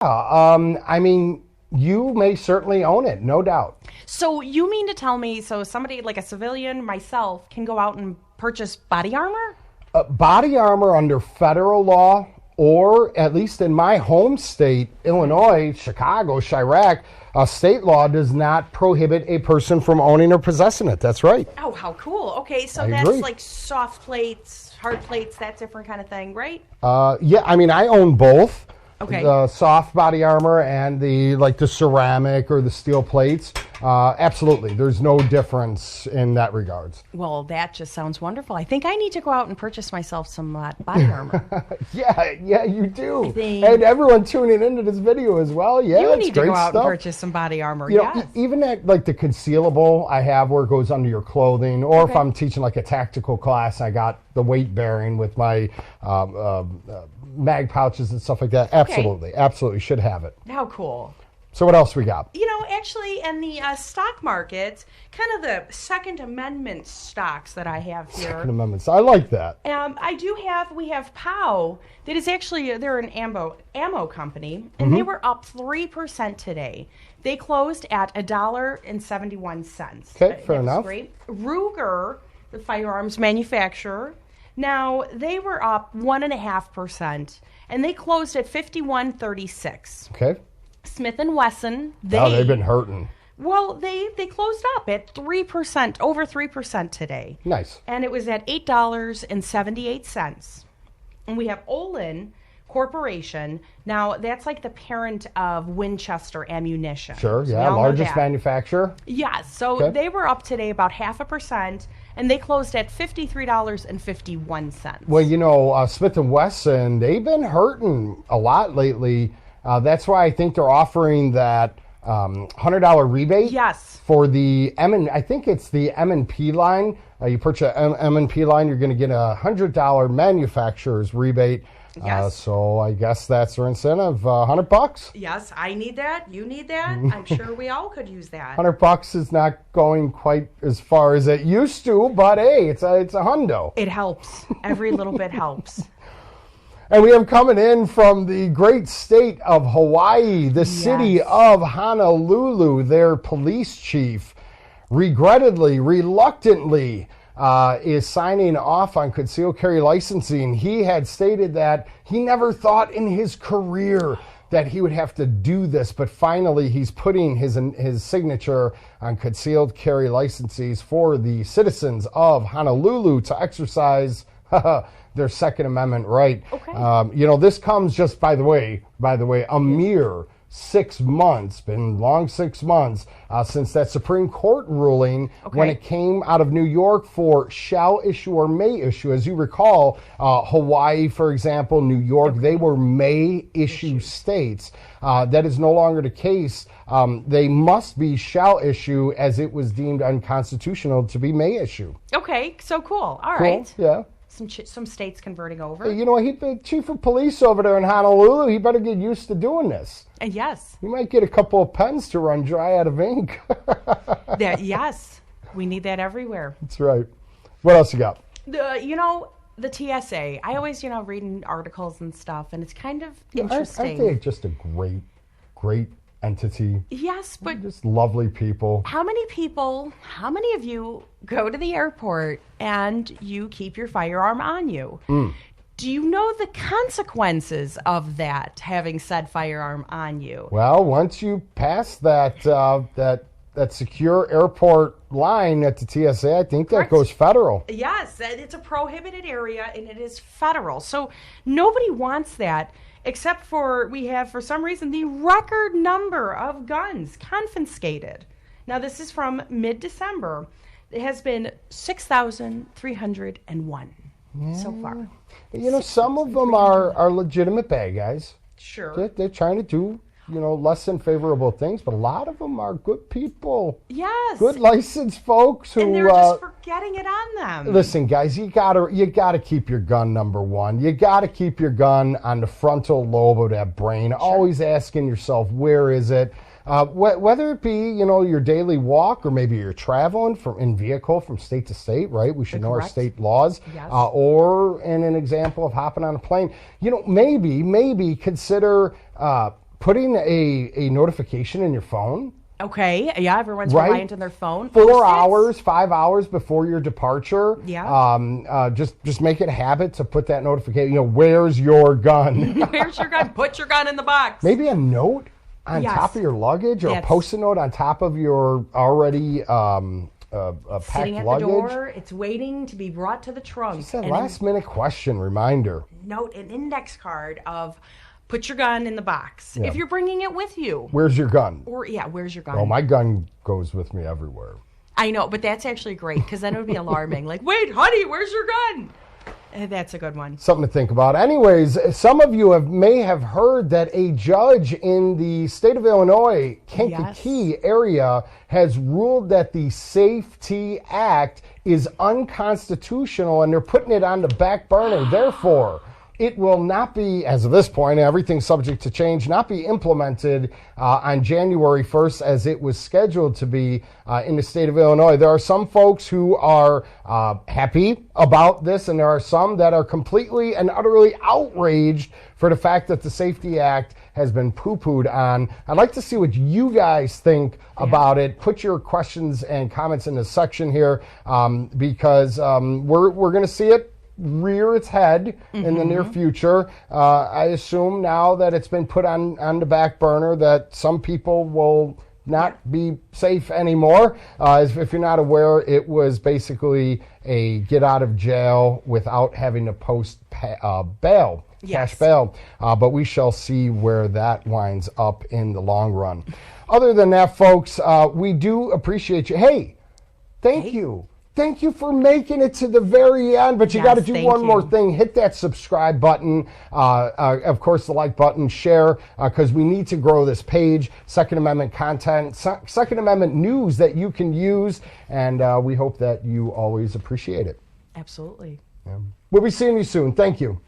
I mean, you may certainly own it, no doubt. So you mean to tell me, so somebody like a civilian, myself, can go out and purchase body armor? Body armor under federal law, or at least in my home state, Illinois, Chicago, Chirac, state law does not prohibit a person from owning or possessing it. That's right. Oh, how cool. Okay, so I that's agree. like soft plates, hard plates, that different kind of thing, right? Yeah, I mean, I own both. Okay. The soft body armor and the ceramic or the steel plates. Absolutely. There's no difference in that regards. Well, that just sounds wonderful. I think I need to go out and purchase myself some body armor. Yeah, you do. I think- And everyone tuning into this video as well. Yeah, You it's need to great go out stuff. and purchase some body armor, You know, yes. even at like the concealable I have where it goes under your clothing, or if Okay. I'm teaching like a tactical class, I got the weight bearing with my mag pouches and stuff like that. Absolutely should have it. How cool. So what else we got? You know, actually, in the stock market, kind of the Second Amendment stocks that I have here. Second Amendments. I like that. We have POW, that is actually, they're an ammo company, and they were up 3% today. They closed at $1.71. Okay, fair enough. Great. Ruger, the firearms manufacturer, now they were up 1.5%, and they closed at 51.36. Okay. Smith and Wesson, They've been hurting. well, they closed up at 3%, over 3% today. Nice. And it was at $8.78. And we have Olin Corporation. Now, that's like the parent of Winchester Ammunition. Sure, So we yeah, all know largest that. manufacturer. Yes, so Okay. they were up today about 0.5%, and they closed at $53.51. Well, you know, Smith and Wesson, they've been hurting a lot lately. That's why I think they're offering that $100 rebate. Yes. For the I think it's the M&P line. You purchase an M&P line, you're going to get a $100 manufacturer's rebate. Yes. So I guess that's their incentive. $100. Yes, I need that. You need that. I'm sure we all could use that. $100 is not going quite as far as it used to, but hey, it's a hundo. It helps. Every little bit helps. And we have coming in from the great state of Hawaii, the city of Honolulu, their police chief, reluctantly, is signing off on concealed carry licensing. He had stated that he never thought in his career that he would have to do this, but finally he's putting his signature on concealed carry licenses for the citizens of Honolulu to exercise their Second Amendment right. Okay. You know, this comes just, by the way, a mere 6 months, been long 6 months since that Supreme Court ruling when it came out of New York for shall issue or may issue. As you recall, Hawaii, for example, New York, they were may issue states. That is no longer the case. They must be shall issue, as it was deemed unconstitutional to be may issue. Okay, so cool. All Cool? right. Yeah. Some states converting over. You know, he's the chief of police over there in Honolulu. He better get used to doing this. Yes. You might get a couple of pens to run dry out of ink. Yes. We need that everywhere. That's right. What else you got? The TSA. I always, reading articles and stuff, and it's kind of interesting. Aren't they just a great entity? Yes, but Just lovely people. how many of you go to the airport and you keep your firearm on you? Do you know the consequences of that, having said firearm on you? Well, once you pass that secure airport line at the TSA, I think that Correct. goes federal. Yes, it's a prohibited area and it is federal. So nobody wants that, except we have, for some reason, the record number of guns confiscated. Now, this is from mid-December. It has been 6,301 so far. You know, some of them are legitimate bad guys. Sure. They're trying to do, less than favorable things, but a lot of them are good people. Yes. Good licensed folks who and they're just forgetting it on them. Listen, guys, you gotta keep your gun, number one. You gotta keep your gun on the frontal lobe of that brain. Always asking yourself, where is it? Whether it be, your daily walk, or maybe you're traveling in vehicle from state to state, right? We should know our Correct. state laws. Yes. Or in an example of hopping on a plane, maybe consider putting a notification in your phone. Okay, yeah, everyone's Right. reliant on their phone. 4 Post-its. hours, 5 hours before your departure. Yeah. Just make it a habit to put that notification. Where's your gun? Where's your gun? Put your gun in the box. Maybe a note on Yes. top of your luggage, or a That's- Post-it note on top of your already Sitting packed at luggage. the door, it's waiting to be brought to the trunk. Just that And last minute question reminder. note an index card of put your gun in the box Yeah. if you're bringing it with you. Where's your gun? Or where's your gun? Oh, my gun goes with me everywhere. I know, but that's actually great because then it would be alarming. Like, wait, honey, where's your gun? That's a good one. Something to think about. Anyways, some of you may have heard that a judge in the state of Illinois, Kankakee area, has ruled that the Safety Act is unconstitutional, and they're putting it on the back burner. Therefore, it will not be, as of this point, everything's subject to change, not be implemented on January 1st as it was scheduled to be in the state of Illinois. There are some folks who are happy about this, and there are some that are completely and utterly outraged for the fact that the Safety Act has been poo-pooed on. I'd like to see what you guys think about it. Put your questions and comments in the section here because we're going to see it rear its head in the near future. I assume now that it's been put on the back burner that some people will not be safe anymore. If you're not aware, it was basically a get out of jail without having to post bail. Cash bail, but we shall see where that winds up in the long run. Other than that, folks, we do appreciate you. Hey, thank you. Thank you for making it to the very end, but you got to do one more thing. Hit that subscribe button, of course, the like button, share, because we need to grow this page. Second Amendment content, Second Amendment news that you can use, and we hope that you always appreciate it. Absolutely. We'll be seeing you soon. Thank you.